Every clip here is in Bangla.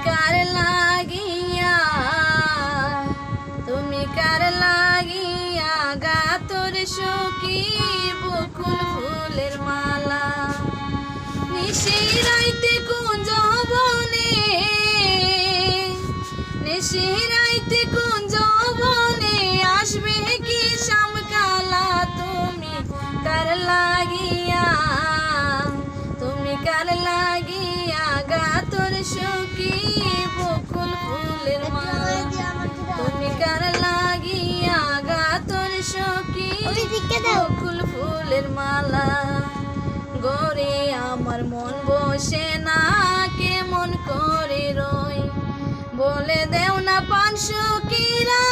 কার লাগিয়া তুমি কার লাগিয়া গাতর সখী বকুল ফুলের মালা নিশিরাইতে কুঞ্জ বনে নিশিরাইতে কুঞ্জ বনে আসবে কি শ্যামকালা তুমি কার লাগিয়া তুমি কার লাগিয়া গাতর সখী বকুল ফুলের মালা তুমি কার লাগিয়া গাতর সখী বকুল ফুলের মালা গোরে আমার মন বসে না কেমন করে রই বলে দেও না পান সখীরা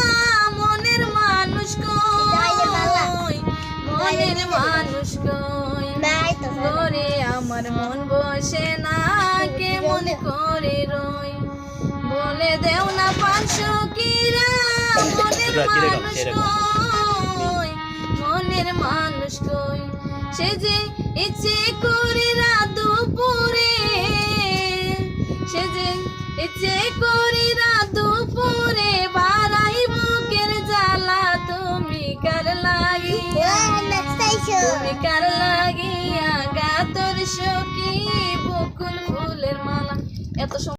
মনের মানুষ কই মনের মানুষ কই গোরে আমার মন বসে না কেমন করে রই বলে দেও না পান সখীরা মনের মানুষ কই মনের মানুষ কই সে যে ইচ্ছে করে রাত দুপুরে সে যে ইচ্ছে করে রাত দুপুরে বাড়াই বুকের জ্বালা তুমি কার লাগিয়া তুমি কার লাগিয়া গাতর সখী বকুল ফুলের মালা এত